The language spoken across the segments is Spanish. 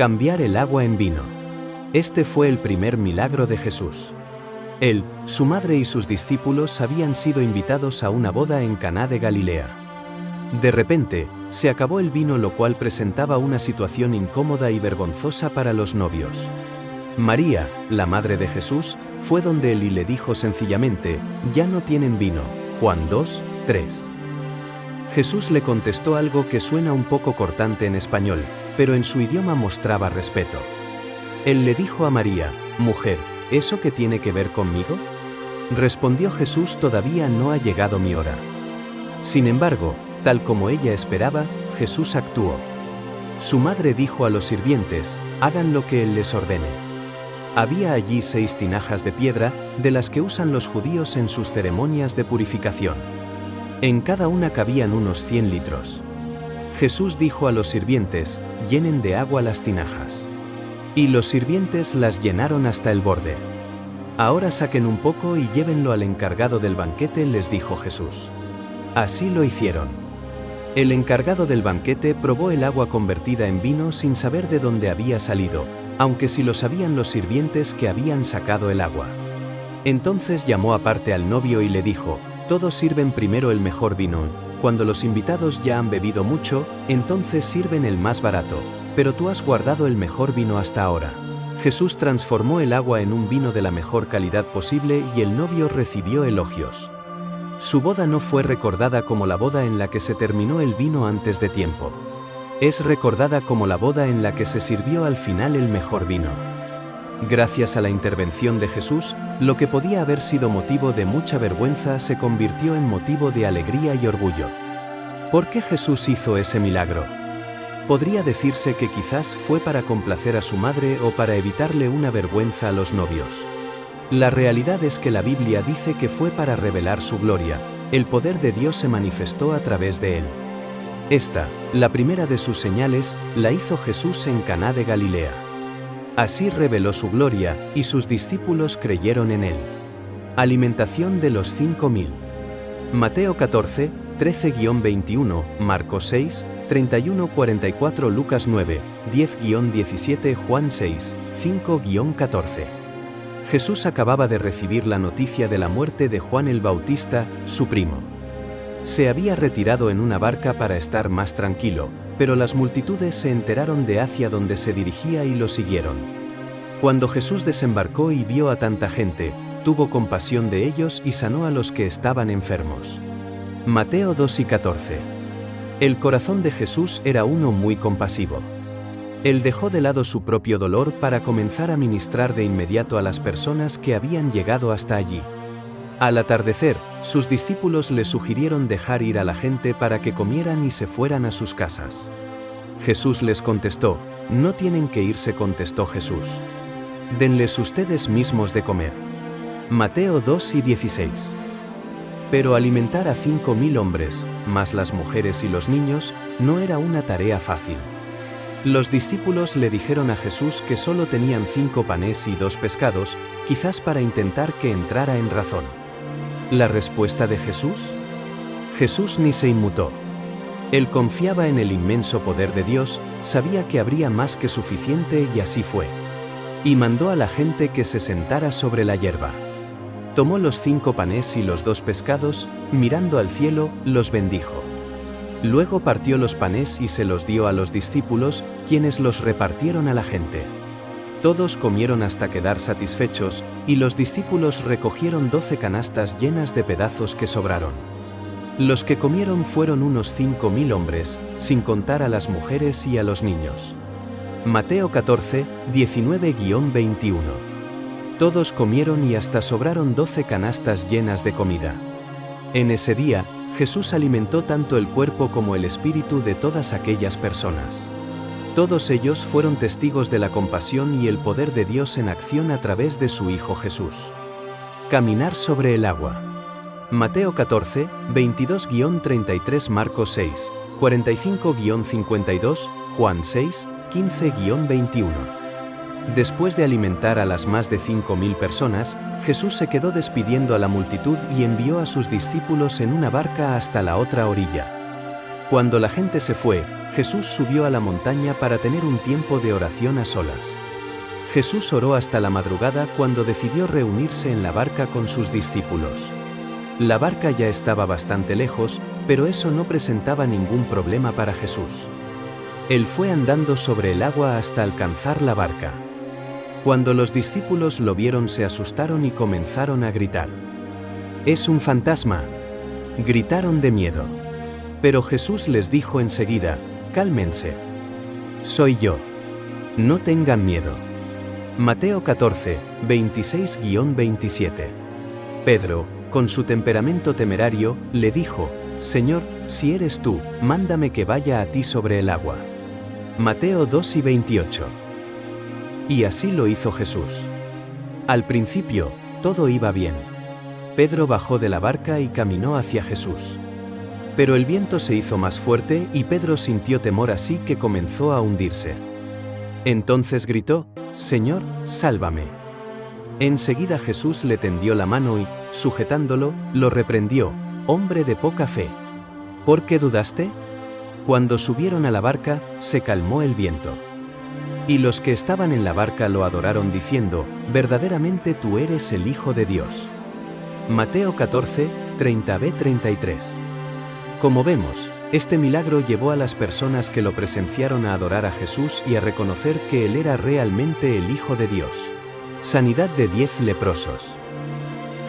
Cambiar el agua en vino. Este fue el primer milagro de Jesús. Él, su madre y sus discípulos habían sido invitados a una boda en Caná de Galilea. De repente, se acabó el vino, lo cual presentaba una situación incómoda y vergonzosa para los novios. María, la madre de Jesús, fue donde él y le dijo sencillamente: «Ya no tienen vino». Juan 2, 3. Jesús le contestó algo que suena un poco cortante en español, pero en su idioma mostraba respeto. Él le dijo a María: «Mujer, ¿eso qué tiene que ver conmigo?». Respondió Jesús: «Todavía no ha llegado mi hora». Sin embargo, tal como ella esperaba, Jesús actuó. Su madre dijo a los sirvientes: «Hagan lo que él les ordene». Había allí 6 tinajas de piedra, de las que usan los judíos en sus ceremonias de purificación. En cada una cabían unos 100 litros. Jesús dijo a los sirvientes: «Llenen de agua las tinajas». Y los sirvientes las llenaron hasta el borde. «Ahora saquen un poco y llévenlo al encargado del banquete», les dijo Jesús. Así lo hicieron. El encargado del banquete probó el agua convertida en vino sin saber de dónde había salido, aunque sí lo sabían los sirvientes que habían sacado el agua. Entonces llamó aparte al novio y le dijo: «Todos sirven primero el mejor vino. Cuando los invitados ya han bebido mucho, entonces sirven el más barato, pero tú has guardado el mejor vino hasta ahora». Jesús transformó el agua en un vino de la mejor calidad posible y el novio recibió elogios. Su boda no fue recordada como la boda en la que se terminó el vino antes de tiempo. Es recordada como la boda en la que se sirvió al final el mejor vino. Gracias a la intervención de Jesús, lo que podía haber sido motivo de mucha vergüenza se convirtió en motivo de alegría y orgullo. ¿Por qué Jesús hizo ese milagro? Podría decirse que quizás fue para complacer a su madre o para evitarle una vergüenza a los novios. La realidad es que la Biblia dice que fue para revelar su gloria. El poder de Dios se manifestó a través de él. Esta, la primera de sus señales, la hizo Jesús en Caná de Galilea. Así reveló su gloria, y sus discípulos creyeron en él. Alimentación de los 5.000. Mateo 14, 13-21, Marcos 6, 31-44, Lucas 9, 10-17, Juan 6, 5-14. Jesús acababa de recibir la noticia de la muerte de Juan el Bautista, su primo. Se había retirado en una barca para estar más tranquilo, pero las multitudes se enteraron de hacia dónde se dirigía y lo siguieron. Cuando Jesús desembarcó y vio a tanta gente, tuvo compasión de ellos y sanó a los que estaban enfermos. Mateo 2:14. El corazón de Jesús era uno muy compasivo. Él dejó de lado su propio dolor para comenzar a ministrar de inmediato a las personas que habían llegado hasta allí. Al atardecer, sus discípulos le sugirieron dejar ir a la gente para que comieran y se fueran a sus casas. Jesús les contestó: «No tienen que irse», contestó Jesús. «Denles ustedes mismos de comer». Mateo 2:16. Pero alimentar a 5.000 hombres, más las mujeres y los niños, no era una tarea fácil. Los discípulos le dijeron a Jesús que solo tenían 5 panes y 2 pescados, quizás para intentar que entrara en razón. ¿La respuesta de Jesús? Jesús ni se inmutó. Él confiaba en el inmenso poder de Dios, sabía que habría más que suficiente y así fue. Y mandó a la gente que se sentara sobre la hierba. Tomó los 5 panes y los 2 pescados, mirando al cielo, los bendijo. Luego partió los panes y se los dio a los discípulos, quienes los repartieron a la gente. Todos comieron hasta quedar satisfechos, y los discípulos recogieron 12 canastas llenas de pedazos que sobraron. Los que comieron fueron unos 5.000 hombres, sin contar a las mujeres y a los niños. Mateo 14, 19-21. Todos comieron y hasta sobraron 12 canastas llenas de comida. En ese día, Jesús alimentó tanto el cuerpo como el espíritu de todas aquellas personas. Todos ellos fueron testigos de la compasión y el poder de Dios en acción a través de su Hijo Jesús. Caminar sobre el agua. Mateo 14, 22-33, Marcos 6, 45-52, Juan 6, 15-21. Después de alimentar a las más de 5.000 personas, Jesús se quedó despidiendo a la multitud y envió a sus discípulos en una barca hasta la otra orilla. Cuando la gente se fue, Jesús subió a la montaña para tener un tiempo de oración a solas. Jesús oró hasta la madrugada cuando decidió reunirse en la barca con sus discípulos. La barca ya estaba bastante lejos, pero eso no presentaba ningún problema para Jesús. Él fue andando sobre el agua hasta alcanzar la barca. Cuando los discípulos lo vieron se asustaron y comenzaron a gritar. «¡Es un fantasma!», gritaron de miedo. Pero Jesús les dijo enseguida: «Cálmense. Soy yo. No tengan miedo». Mateo 14, 26-27. Pedro, con su temperamento temerario, le dijo: «Señor, si eres tú, mándame que vaya a ti sobre el agua». Mateo 2:28. Y así lo hizo Jesús. Al principio, todo iba bien. Pedro bajó de la barca y caminó hacia Jesús. Pero el viento se hizo más fuerte y Pedro sintió temor, así que comenzó a hundirse. Entonces gritó: «Señor, sálvame». Enseguida Jesús le tendió la mano y, sujetándolo, lo reprendió: «Hombre de poca fe, ¿por qué dudaste?». Cuando subieron a la barca, se calmó el viento. Y los que estaban en la barca lo adoraron diciendo: «Verdaderamente tú eres el Hijo de Dios». Mateo 14, 30-33. Como vemos, este milagro llevó a las personas que lo presenciaron a adorar a Jesús y a reconocer que Él era realmente el Hijo de Dios. Sanidad de 10 leprosos.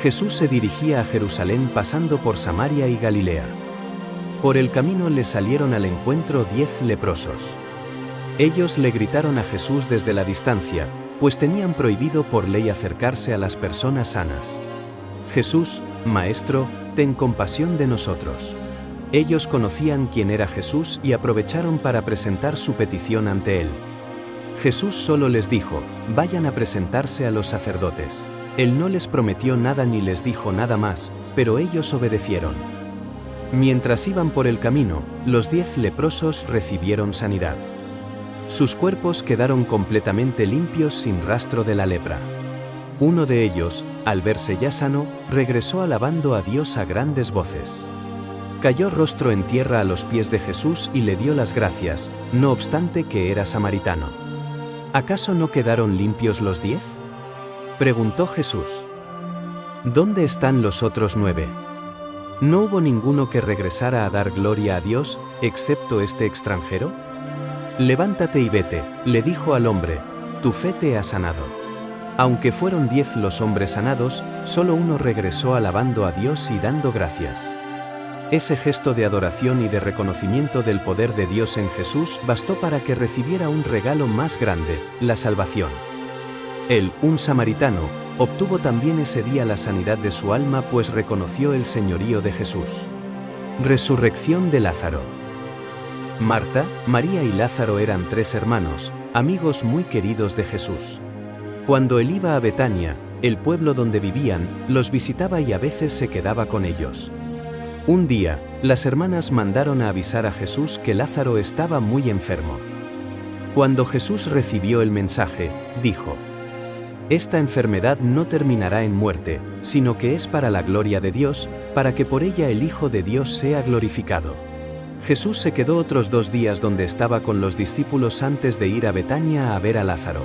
Jesús se dirigía a Jerusalén pasando por Samaria y Galilea. Por el camino le salieron al encuentro 10 leprosos. Ellos le gritaron a Jesús desde la distancia, pues tenían prohibido por ley acercarse a las personas sanas. «Jesús, Maestro, ten compasión de nosotros». Ellos conocían quién era Jesús y aprovecharon para presentar su petición ante él. Jesús solo les dijo: «Vayan a presentarse a los sacerdotes». Él no les prometió nada ni les dijo nada más, pero ellos obedecieron. Mientras iban por el camino, los 10 leprosos recibieron sanidad. Sus cuerpos quedaron completamente limpios sin rastro de la lepra. Uno de ellos, al verse ya sano, regresó alabando a Dios a grandes voces. Cayó rostro en tierra a los pies de Jesús y le dio las gracias, no obstante que era samaritano. ¿Acaso no quedaron limpios los 10? Preguntó Jesús. ¿Dónde están los otros 9? ¿No hubo ninguno que regresara a dar gloria a Dios, excepto este extranjero? Levántate y vete, le dijo al hombre, tu fe te ha sanado. Aunque fueron 10 los hombres sanados, solo uno regresó alabando a Dios y dando gracias. Ese gesto de adoración y de reconocimiento del poder de Dios en Jesús bastó para que recibiera un regalo más grande, la salvación. Él, un samaritano, obtuvo también ese día la sanidad de su alma, pues reconoció el señorío de Jesús. Resurrección de Lázaro. Marta, María y Lázaro eran 3 hermanos, amigos muy queridos de Jesús. Cuando él iba a Betania, el pueblo donde vivían, los visitaba y a veces se quedaba con ellos. Un día, las hermanas mandaron a avisar a Jesús que Lázaro estaba muy enfermo. Cuando Jesús recibió el mensaje, dijo: «Esta enfermedad no terminará en muerte, sino que es para la gloria de Dios, para que por ella el Hijo de Dios sea glorificado». Jesús se quedó otros 2 días donde estaba con los discípulos antes de ir a Betania a ver a Lázaro.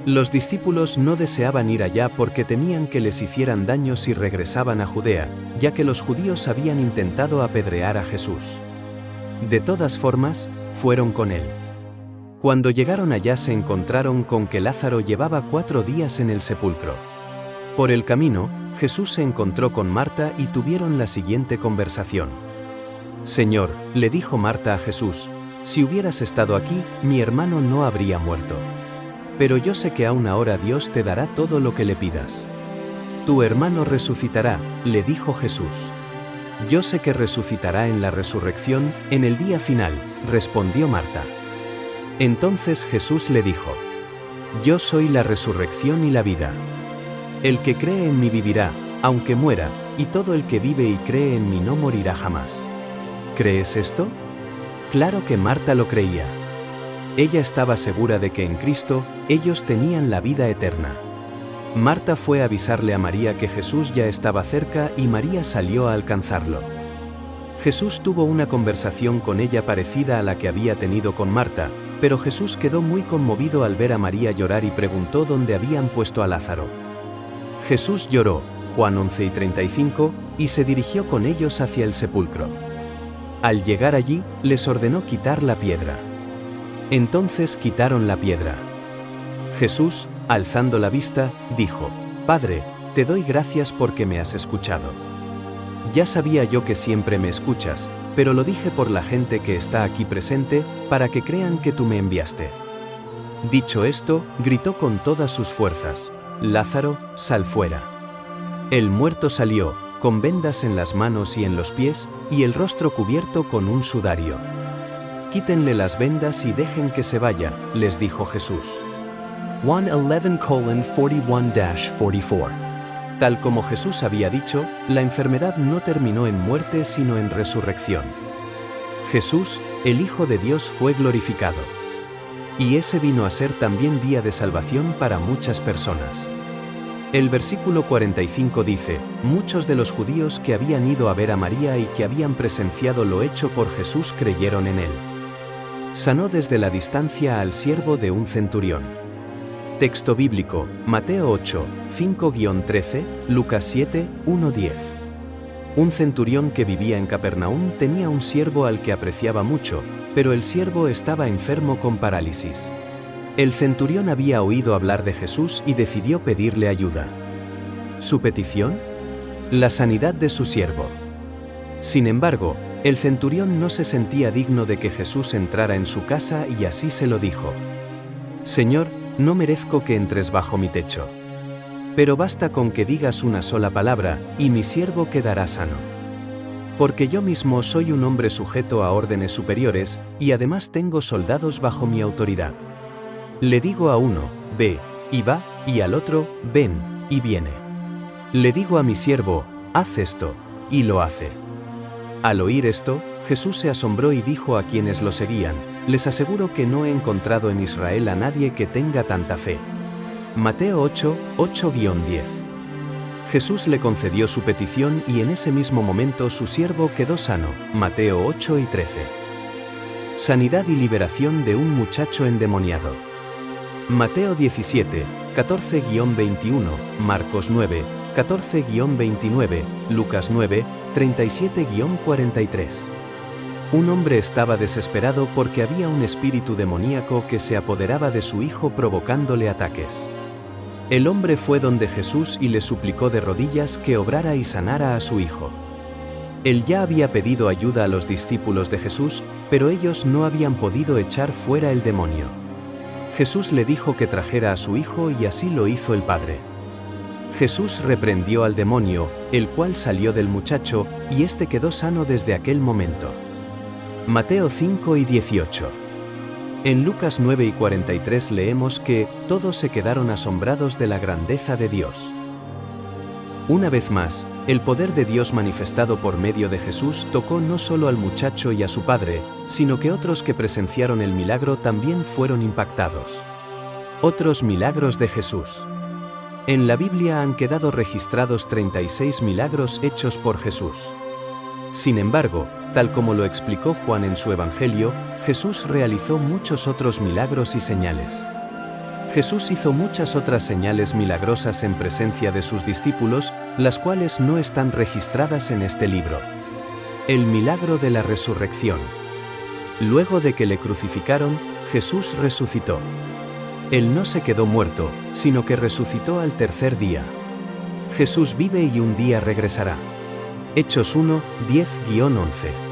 Los discípulos no deseaban ir allá porque temían que les hicieran daño si regresaban a Judea, ya que los judíos habían intentado apedrear a Jesús. De todas formas, fueron con él. Cuando llegaron allá se encontraron con que Lázaro llevaba 4 días en el sepulcro. Por el camino, Jesús se encontró con Marta y tuvieron la siguiente conversación. «Señor», le dijo Marta a Jesús, «si hubieras estado aquí, mi hermano no habría muerto. Pero yo sé que aún ahora Dios te dará todo lo que le pidas». «Tu hermano resucitará», le dijo Jesús. «Yo sé que resucitará en la resurrección, en el día final», respondió Marta. Entonces Jesús le dijo: «Yo soy la resurrección y la vida. El que cree en mí vivirá, aunque muera, y todo el que vive y cree en mí no morirá jamás». ¿Crees esto? Claro que Marta lo creía. Ella estaba segura de que en Cristo, ellos tenían la vida eterna. Marta fue a avisarle a María que Jesús ya estaba cerca y María salió a alcanzarlo. Jesús tuvo una conversación con ella parecida a la que había tenido con Marta, pero Jesús quedó muy conmovido al ver a María llorar y preguntó dónde habían puesto a Lázaro. Jesús lloró, Juan 11:35, y se dirigió con ellos hacia el sepulcro. Al llegar allí, les ordenó quitar la piedra. Entonces quitaron la piedra. Jesús, alzando la vista, dijo: Padre, te doy gracias porque me has escuchado. Ya sabía yo que siempre me escuchas, pero lo dije por la gente que está aquí presente, para que crean que tú me enviaste. Dicho esto, gritó con todas sus fuerzas: Lázaro, sal fuera. El muerto salió, con vendas en las manos y en los pies, y el rostro cubierto con un sudario. Quítenle las vendas y dejen que se vaya, les dijo Jesús. Juan 11:41-44. Tal como Jesús había dicho, la enfermedad no terminó en muerte sino en resurrección. Jesús, el Hijo de Dios, fue glorificado. Y ese vino a ser también día de salvación para muchas personas. El versículo 45 dice: muchos de los judíos que habían ido a ver a María y que habían presenciado lo hecho por Jesús creyeron en él. Sanó desde la distancia al siervo de un centurión. Texto bíblico: Mateo 8, 5-13, Lucas 7, 1-10. Un centurión que vivía en Capernaum tenía un siervo al que apreciaba mucho, pero el siervo estaba enfermo con parálisis. El centurión había oído hablar de Jesús y decidió pedirle ayuda. ¿Su petición? La sanidad de su siervo. Sin embargo, el centurión no se sentía digno de que Jesús entrara en su casa y así se lo dijo: Señor, no merezco que entres bajo mi techo. Pero basta con que digas una sola palabra, y mi siervo quedará sano. Porque yo mismo soy un hombre sujeto a órdenes superiores, y además tengo soldados bajo mi autoridad. Le digo a uno, ve, y va, y al otro, ven, y viene. Le digo a mi siervo, haz esto, y lo hace. Al oír esto, Jesús se asombró y dijo a quienes lo seguían: les aseguro que no he encontrado en Israel a nadie que tenga tanta fe. Mateo 8, 8-10. Jesús le concedió su petición y en ese mismo momento su siervo quedó sano. Mateo 8 y 13. Sanidad y liberación de un muchacho endemoniado. Mateo 17, 14-21, Marcos 9, 14-29, Lucas 9, 37-43. Un hombre estaba desesperado porque había un espíritu demoníaco que se apoderaba de su hijo provocándole ataques. El hombre fue donde Jesús y le suplicó de rodillas que obrara y sanara a su hijo. Él ya había pedido ayuda a los discípulos de Jesús, pero ellos no habían podido echar fuera el demonio. Jesús le dijo que trajera a su hijo y así lo hizo el padre. Jesús reprendió al demonio, el cual salió del muchacho, y éste quedó sano desde aquel momento. Mateo 5 y 18. En Lucas 9 y 43 leemos que todos se quedaron asombrados de la grandeza de Dios. Una vez más, el poder de Dios manifestado por medio de Jesús tocó no solo al muchacho y a su padre, sino que otros que presenciaron el milagro también fueron impactados. Otros milagros de Jesús. En la Biblia han quedado registrados 36 milagros hechos por Jesús. Sin embargo, tal como lo explicó Juan en su Evangelio, Jesús realizó muchos otros milagros y señales. Jesús hizo muchas otras señales milagrosas en presencia de sus discípulos, las cuales no están registradas en este libro. El milagro de la resurrección. Luego de que le crucificaron, Jesús resucitó. Él no se quedó muerto, sino que resucitó al tercer día. Jesús vive y un día regresará. Hechos 1, 10-11.